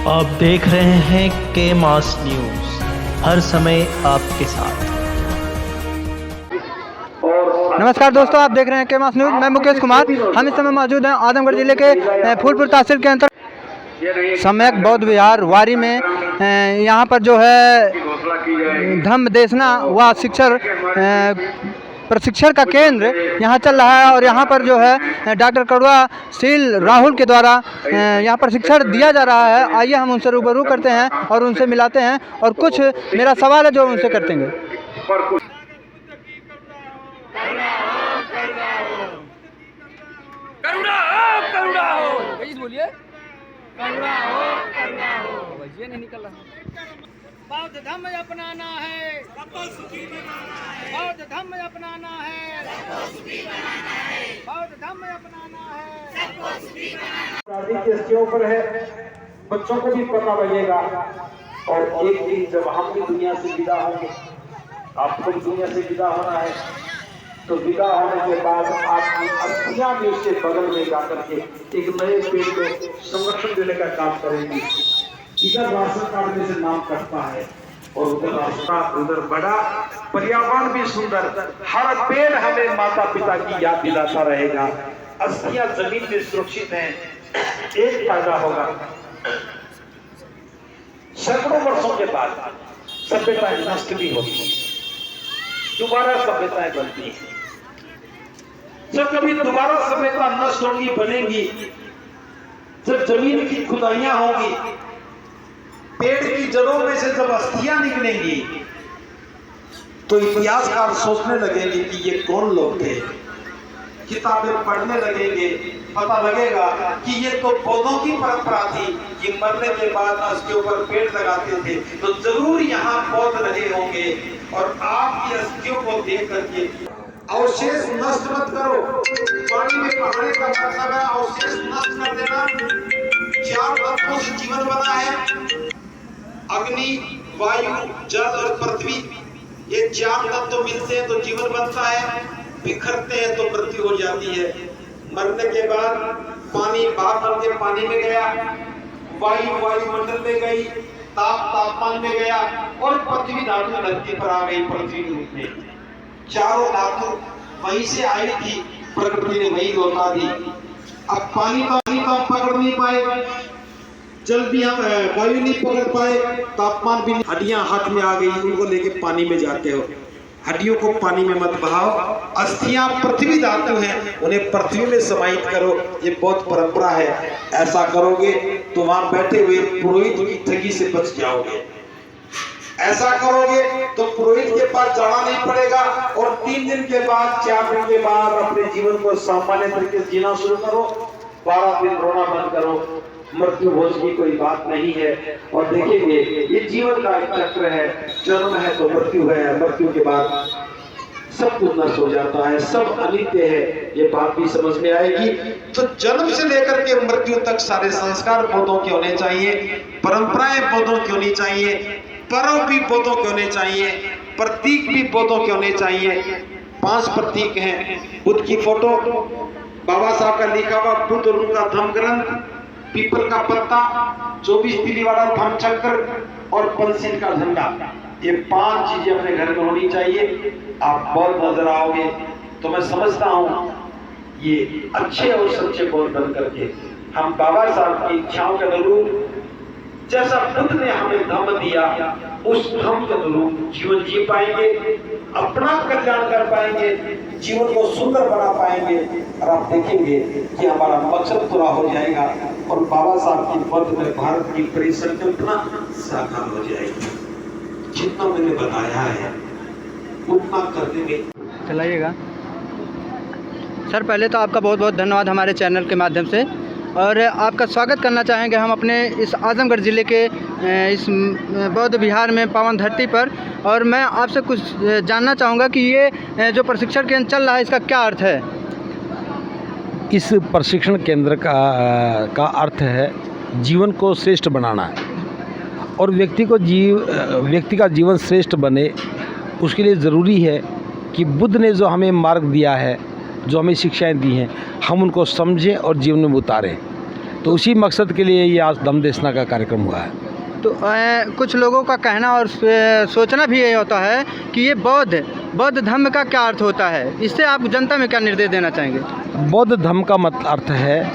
आप देख रहे हैं के मास न्यूज़, हर समय आपके साथ। नमस्कार दोस्तों, आप देख रहे हैं के मास न्यूज़। मैं मुकेश कुमार। हम इस समय मौजूद हैं आजमगढ़ जिले के फूलपुर तहसील के अंतर्गत सम्यक बौद्ध विहार वारी में। यहाँ पर जो है धम्म देशना व शिक्षण प्रशिक्षण का केंद्र यहाँ चल रहा है और यहाँ पर जो है डॉक्टर कड़वा शील राहुल के द्वारा यहाँ प्रशिक्षण दिया जा रहा है। आइए हम उनसे रूबरू करते हैं और उनसे मिलाते हैं और कुछ मेरा सवाल है जो उनसे करते हैं। करुणा हो बोलिए, करुणा हो भैया नहीं निकल रहा। बौद्ध धर्म अपनाना है, सबको सुखी बनाना है। बौद्ध धर्म अपनाना है, सबको सुखी बनाना है। बौद्ध धर्म अपनाना है, सबको सुखी बनाना है। इसके ऊपर है, बच्चों को भी पता लगेगा। और एक दिन जब हम भी दुनिया से विदा होंगे, आपको भी दुनिया से विदा होना है, तो विदा होने के बाद आपकी अस्थियां भी उसके बगल में जाकर के एक नए पेड़ को संरक्षण देने का काम करेंगी। इधर राशन कार्ड में से नाम कटता है और उधर रास्ता उधर बड़ा, पर्यावरण भी सुंदर, हर पेड़ हमें माता पिता की याद दिलाता रहेगा। अस्थियां जमीन में सुरक्षित हैं। एक फायदा होगा, सैकड़ों वर्षों के बाद सभ्यताएं नष्ट भी होगी, दोबारा सभ्यताएं बनती हैं। जब कभी दोबारा सभ्यता नष्ट होगी, बनेगी, जब जमीन की खुदाइयां होगी, पेड़ की जड़ों में से जब अस्थियां निकलेंगी, तो इतिहासकार सोचने लगेंगे कि ये कौन लोग थे। किताबें पढ़ने लगेंगे, पता लगेगा कि ये तो पौधों की परंपरा थी। ये मरने के बाद उसके ऊपर पेड़ लगाते थे, तो जरूर यहाँ पौध रहे होंगे। और आपकी अस्थियों को देख करके अवशेष नष्ट मत करो। पानी में बहाने का मतलब है अवशेष नष्ट कर देना। 4 तत्वों से जीवन बना है, अग्नि, वायु, जल और पृथ्वी। ये 4 तत्व मिलते हैं तो जीवन बनता है, बिखरते हैं तो मृत्यु हो जाती है। मरने के बाद पानी भाप बन के पानी में गया, वायु वायुमंडल में गई, तापमान में गया और पृथ्वी धातु धरती पर आ गई पृथ्वी के रूप में। चारों धातु वहीं से आई थी, प्रकृति ने वही लौटा दी। अब पानी तो हम पकड़ नहीं पाए, जल भी हम वायु नहीं पकड़ पाए, तापमान भी नहीं। हड्डियां हाथ में आ गई, उनको लेके पानी में जाते हो। हड्डियों को पानी में मत बहाओ। अस्थियां पृथ्वी धातु हैं, उन्हें पृथ्वी में समाहित करो। ये बहुत परंपरा है। ऐसा करोगे तो वहां बैठे हुए पुरोहित की ठगी से बच जाओगे। ऐसा करोगे तो पुरोहित के पास जाना नहीं पड़ेगा। और 3 दिन के बाद, 4 दिन के बाद अपने जीवन को सामान्य तरीके से जीना शुरू करो। 12 दिन रोना बंद करो। मृत्यु भोज की कोई बात नहीं है। और देखेंगे ये जीवन का एक चक्र है, जन्म है तो मृत्यु है, मृत्यु के बाद सब कुछ नष्ट हो जाता है, सब अनित्य है। ये बात भी समझ में आएगी। तो जन्म से लेकर के मृत्यु तक सारे संस्कार पौधों के होने चाहिए, परंपराएं पौधों की होनी चाहिए, पर्व भी पौधों के होने चाहिए, प्रतीक भी पौधों के होने चाहिए। 5 प्रतीक हैं। बुद्ध की फोटो, बाबा साहब का लिखा हुआ बुद्ध और उनका धम्म ग्रंथ, पीपल का पत्ता, 24 तीली वाला धम्म चक्र और पंचशील का झंडा। ये 5 चीजें अपने घर में होनी चाहिए। आप बौद्ध नजर आओगे तो मैं समझता हूँ ये अच्छे और सच्चे बौद्ध बन करके हम बाबा साहब की इच्छाओं के अनुरूप, जैसा बुद्ध ने हमें धम्म दिया, उस धम्म के अनुरूप जीवन जी पाएंगे, अपना कल्याण कर पाएंगे, जीवन को सुंदर बना पाएंगे। और आप देखेंगे कि हमारा मकसद पूरा हो जाएगा और बाबा साहब की पद में भारत की परिसंकल्पना साकार हो जाएगी। जितना मैंने बताया है उतना कर देंगे। चलाइएगा सर। पहले तो आपका बहुत बहुत धन्यवाद हमारे चैनल के माध्यम से, और आपका स्वागत करना चाहेंगे हम अपने इस आजमगढ़ ज़िले के इस बौद्ध विहार में, पावन धरती पर। और मैं आपसे कुछ जानना चाहूँगा कि ये जो प्रशिक्षण केंद्र चल रहा है इसका क्या अर्थ है? इस प्रशिक्षण केंद्र का अर्थ है जीवन को श्रेष्ठ बनाना है। और व्यक्ति का जीवन श्रेष्ठ बने उसके लिए ज़रूरी है कि बुद्ध ने जो हमें मार्ग दिया है, जो हमें शिक्षाएं दी हैं, हम उनको समझें और जीवन में उतारें। तो उसी मकसद के लिए ये आज दम देशना का कार्यक्रम हुआ है। तो कुछ लोगों का कहना और सोचना भी यही होता है कि ये बौद्ध धर्म का क्या अर्थ होता है, इससे आप जनता में क्या निर्देश देना चाहेंगे? बौद्ध धर्म का अर्थ है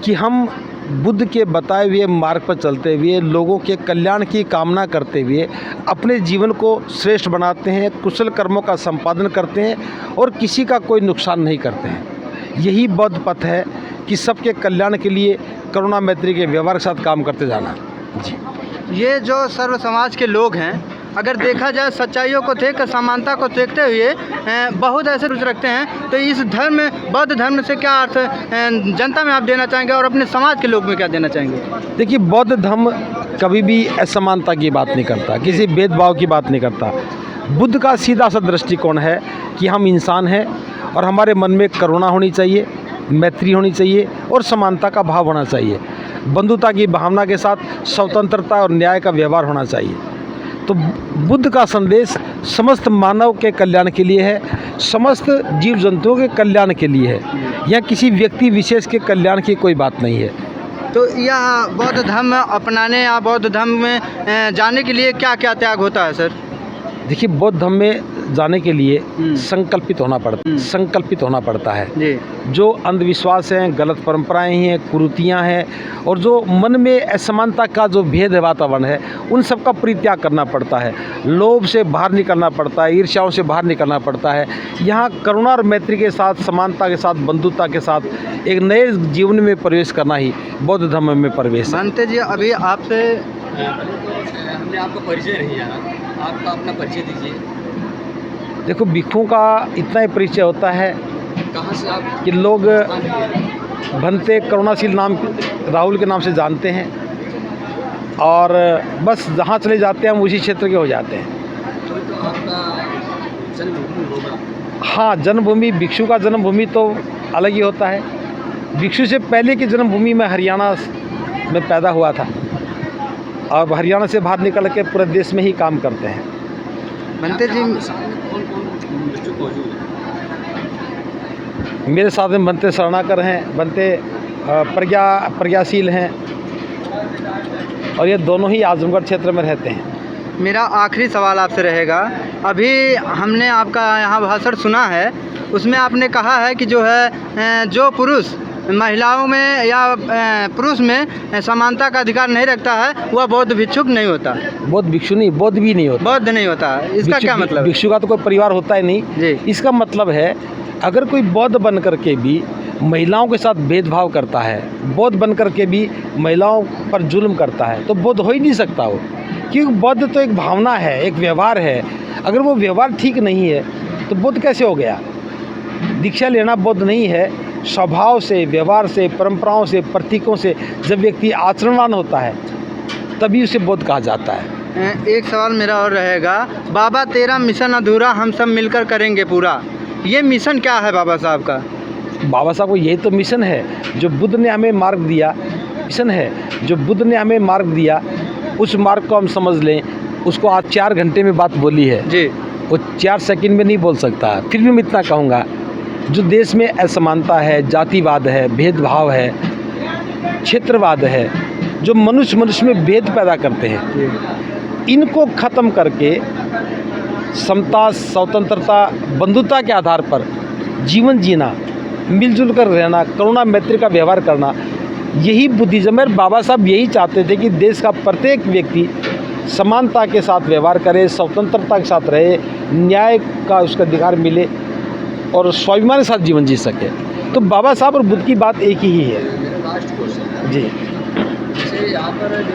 कि हम बुद्ध के बताए हुए मार्ग पर चलते हुए लोगों के कल्याण की कामना करते हुए अपने जीवन को श्रेष्ठ बनाते हैं, कुशल कर्मों का संपादन करते हैं और किसी का कोई नुकसान नहीं करते हैं। यही बौद्ध पथ है कि सबके कल्याण के लिए करुणा मैत्री के व्यवहार के साथ काम करते जाना। जी, ये जो सर्व समाज के लोग हैं, अगर देखा जाए सच्चाइयों को देख कर समानता को देखते हुए बहुत ऐसे रुचि रखते हैं, तो इस बौद्ध धर्म से क्या अर्थ जनता में आप देना चाहेंगे और अपने समाज के लोग में क्या देना चाहेंगे? देखिए, बौद्ध धर्म कभी भी असमानता की बात नहीं करता, किसी भेदभाव की बात नहीं करता। बुद्ध का सीधा सा दृष्टिकोण है कि हम इंसान हैं और हमारे मन में करुणा होनी चाहिए, मैत्री होनी चाहिए और समानता का भाव होना चाहिए। बंधुता की भावना के साथ स्वतंत्रता और न्याय का व्यवहार होना चाहिए। तो बुद्ध का संदेश समस्त मानव के कल्याण के लिए है, समस्त जीव जंतुओं के कल्याण के लिए है, या किसी व्यक्ति विशेष के कल्याण की कोई बात नहीं है। तो यह बौद्ध धर्म अपनाने या बौद्ध धर्म में जाने के लिए क्या क्या त्याग होता है सर? देखिए, बौद्ध धर्म में जाने के लिए संकल्पित होना पड़ता है जी। जो अंधविश्वास हैं, गलत परंपराएं हैं, कुरीतियां हैं और जो मन में असमानता का जो भेद वातावरण है, उन सब का परित्याग करना पड़ता है। लोभ से बाहर निकलना पड़ता है, ईर्ष्याओं से बाहर निकलना पड़ता है। यहाँ करुणा और मैत्री के साथ, समानता के साथ, बंधुता के साथ एक नए जीवन में प्रवेश करना ही बौद्ध धर्म में प्रवेश है। महंत जी, अभी आपसे हमने आपका परिचय नहीं जाना, आपका अपना परिचय दीजिए। देखो, भिक्षुओं का इतना ही परिचय होता है कहाँ से आप? कि लोग भंते करुणाशील नाम राहुल के नाम से जानते हैं और बस जहाँ चले जाते हैं हम उसी क्षेत्र के हो जाते हैं। तो आपका जन्मभूमि होगा? हाँ, जन्मभूमि, भिक्षु का जन्मभूमि तो अलग ही होता है। भिक्षु से पहले की जन्मभूमि में हरियाणा में पैदा हुआ था और हरियाणा से बाहर निकल के पूरे देश में ही काम करते हैं। महंत जी, कौन भिक्षुक मौजूद है? मेरे साथ में बनते शरणाकर हैं, बनते प्रज्ञाशील हैं और ये दोनों ही आजमगढ़ क्षेत्र में रहते हैं। मेरा आखिरी सवाल आपसे रहेगा, अभी हमने आपका यहाँ भाषण सुना है, उसमें आपने कहा है कि जो है जो पुरुष महिलाओं में या पुरुष में समानता का अधिकार नहीं रखता है वह बौद्ध भिक्षुक नहीं होता। बौद्ध भिक्षु नहीं, बौद्ध भी नहीं होता, बौद्ध नहीं होता। इसका क्या मतलब है? भिक्षु का तो कोई परिवार होता ही नहीं जी। इसका मतलब है अगर कोई बौद्ध बन करके भी महिलाओं के साथ भेदभाव करता है, बौद्ध बन करके भी महिलाओं पर जुल्म करता है, तो बौद्ध हो ही नहीं सकता वो, क्योंकि बौद्ध तो एक भावना है, एक व्यवहार है। अगर वो व्यवहार ठीक नहीं है तो बौद्ध कैसे हो गया? दीक्षा लेना बौद्ध नहीं है। स्वभाव से, व्यवहार से, परंपराओं से, प्रतीकों से जब व्यक्ति आचरणवान होता है तभी उसे बौद्ध कहा जाता है। एक सवाल मेरा और रहेगा, बाबा तेरा मिशन अधूरा हम सब मिलकर करेंगे पूरा, ये मिशन क्या है बाबा साहब का? बाबा साहब को यही तो मिशन है जो बुद्ध ने हमें मार्ग दिया, मिशन है जो बुद्ध ने हमें मार्ग दिया, उस मार्ग को हम समझ लें। उसको आज 4 घंटे में बात बोली है जी, वो 4 सेकंड में नहीं बोल सकता। फिर भी मैं इतना कहूँगा, जो देश में असमानता है, जातिवाद है, भेदभाव है, क्षेत्रवाद है, जो मनुष्य में भेद पैदा करते हैं, इनको ख़त्म करके समता, स्वतंत्रता, बंधुता के आधार पर जीवन जीना, मिलजुल कर रहना, करुणा मैत्री का व्यवहार करना, यही बुद्धिज़्म है। बाबा साहब यही चाहते थे कि देश का प्रत्येक व्यक्ति समानता के साथ व्यवहार करे, स्वतंत्रता के साथ रहे, न्याय का उसका अधिकार मिले और स्वाभिमान के साथ जीवन जी सके। तो बाबा साहब और बुद्ध की बात एक ही है। मेरा लास्ट क्वेश्चन जी, जैसे यहाँ पर जो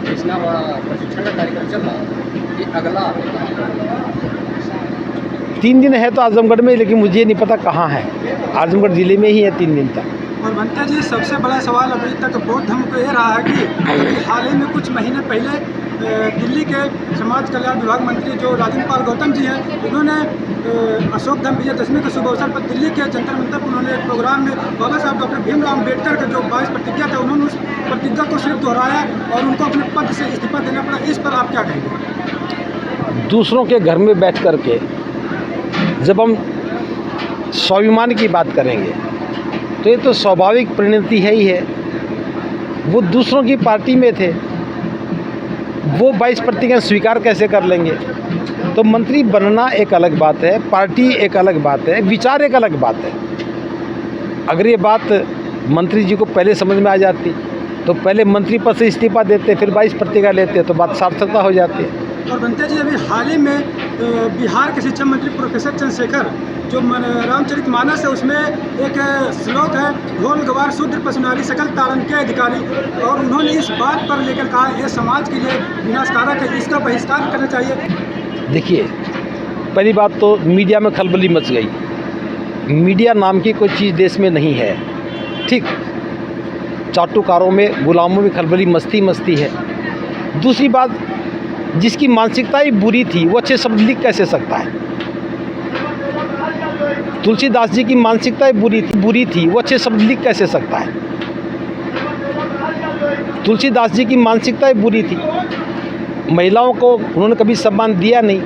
कृष्णा प्रशिक्षण का कार्यक्रम चल रहा है, ये अगला 3 दिन है तो आजमगढ़ में, लेकिन मुझे नहीं पता कहाँ है। आजमगढ़ ज़िले में ही है 3 दिन तक। और बनते जी, सबसे बड़ा सवाल अभी तक बौद्ध धर्म को ये रहा है कि हाल ही में कुछ महीने पहले दिल्ली के समाज कल्याण विभाग मंत्री जो राजेंद्र पाल गौतम जी हैं, उन्होंने अशोक धर्म विजयदशमी के शुभ अवसर पर दिल्ली के जंतर मंतर पर उन्होंने एक प्रोग्राम में बाबा साहब डॉक्टर भीमराव अम्बेडकर का जो 22 प्रतिज्ञा था, उन्होंने उस प्रतिज्ञा को सिर्फ दोहराया और उनको अपने पद से इस्तीफा देना पड़ा। इस पर आप क्या कहेंगे? दूसरों के घर में बैठ कर के जब हम स्वाभिमान की बात करेंगे तो ये तो स्वाभाविक परिणति है ही है वो दूसरों की पार्टी में थे, वो 22% स्वीकार कैसे कर लेंगे? तो मंत्री बनना एक अलग बात है, पार्टी एक अलग बात है, विचार एक अलग बात है। अगर ये बात मंत्री जी को पहले समझ में आ जाती तो पहले मंत्री पद से इस्तीफा देते, फिर 22% लेते, तो बात सार्थकता हो जाती है। और बनते जी, अभी हाल ही में बिहार के शिक्षा मंत्री प्रोफेसर चंद्रशेखर, जो रामचरितमानस है उसमें एक श्लोक है, ढोल गवार शूद्र पशुनारी सकल तारण के अधिकारी, और उन्होंने इस बात पर लेकर कहा यह समाज के लिए विनाशकारक है, इसका बहिष्कार करना चाहिए। देखिए, पहली बात तो मीडिया में खलबली मच गई। मीडिया नाम की कोई चीज़ देश में नहीं है, ठीक। चाटुकारों में, गुलामों में खलबली मस्ती है। दूसरी बात, जिसकी मानसिकता ही बुरी थी वो अच्छे शब्द लिख कैसे सकता है? तुलसीदास जी की मानसिकता ही बुरी थी, वो अच्छे शब्द लिख कैसे सकता है? तुलसीदास जी की मानसिकता ही बुरी थी। महिलाओं को उन्होंने कभी सम्मान दिया नहीं,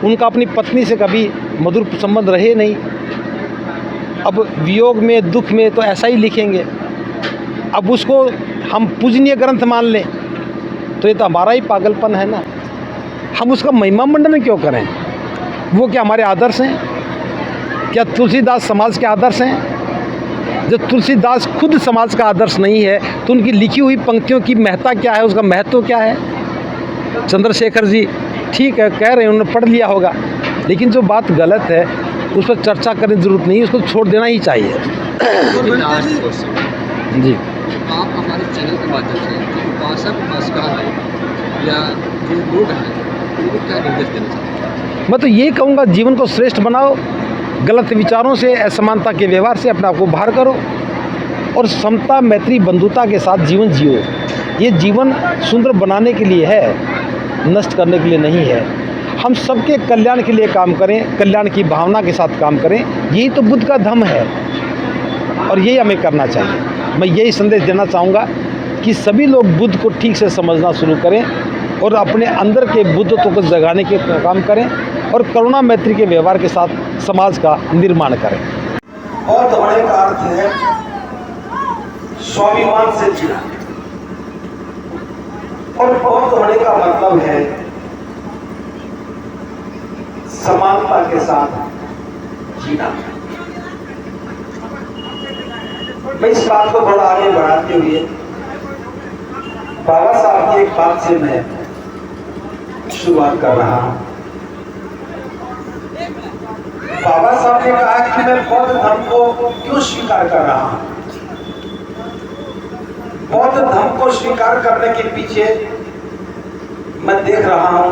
उनका अपनी पत्नी से कभी मधुर संबंध रहे नहीं। अब वियोग में, दुख में तो ऐसा ही लिखेंगे। अब उसको हम पूजनीय ग्रंथ मान लें तो ये तो हमारा ही पागलपन है ना। हम उसका महिमा मंडन क्यों करें? वो क्या हमारे आदर्श हैं? क्या तुलसीदास समाज के आदर्श हैं? जब तुलसीदास खुद समाज का आदर्श नहीं है तो उनकी लिखी हुई पंक्तियों की महत्ता क्या है, उसका महत्व क्या है? चंद्रशेखर जी ठीक है कह रहे हैं, उन्होंने पढ़ लिया होगा, लेकिन जो बात गलत है उस पर चर्चा करने की ज़रूरत नहीं है, उसको छोड़ देना ही चाहिए। जी, आप हमारे चैनल के माध्यम से जो उपासक उपासिका है या जो लोग हैं उनको क्या निर्देश देना चाहते हैं? मैं तो यही कहूँगा, जीवन को श्रेष्ठ बनाओ, गलत विचारों से, असमानता के व्यवहार से अपने आप को बाहर करो और समता, मैत्री, बंधुता के साथ जीवन जियो। ये जीवन सुंदर बनाने के लिए है, नष्ट करने के लिए नहीं है। हम सबके कल्याण के लिए काम करें, कल्याण की भावना के साथ काम करें, यही तो बुद्ध का धम्म है और यही हमें करना चाहिए। मैं यही संदेश देना चाहूँगा कि सभी लोग बुद्ध को ठीक से समझना शुरू करें और अपने अंदर के बुद्धत्व को जगाने के काम करें और करुणा मैत्री के व्यवहार के साथ समाज का निर्माण करें। बौद्ध होने का अर्थ है स्वाभिमान से जीना, और बौद्ध होने का मतलब है समानता के साथ जीना। मैं इस बात को थोड़ा आगे बढ़ाते हुए बाबा साहब की एक बात से मैं शुरुआत कर रहा हूं। बाबा साहब ने कहा कि मैं बौद्ध धर्म को क्यों स्वीकार कर रहा हूं। बौद्ध धर्म को स्वीकार करने के पीछे मैं देख रहा हूं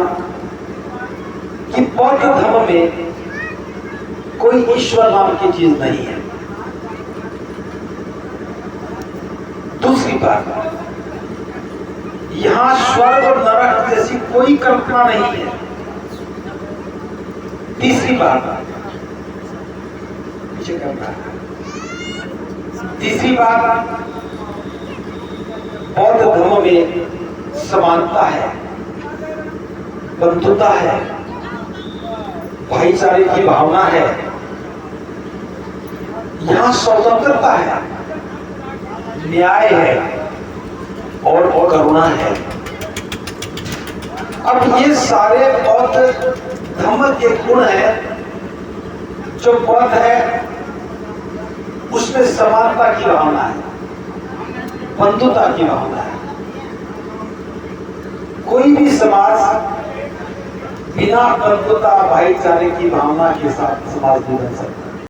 कि बौद्ध धर्म में कोई ईश्वर नाम की चीज नहीं है। दूसरी बात, यहां स्वर्ग और नरक जैसी कोई कल्पना नहीं है। तीसरी बात, बौद्ध धर्म में समानता है, बंधुता है, भाईचारे की भावना है, यहां स्वतंत्रता है, न्याय है और करुणा है। अब ये सारे बौद्ध धर्म के गुण हैं। जो बौद्ध है उसमें समानता की भावना है, बंधुता की भावना है। कोई भी समाज बिना बंधुता, भाईचारे की भावना के साथ समाज नहीं बन सकता।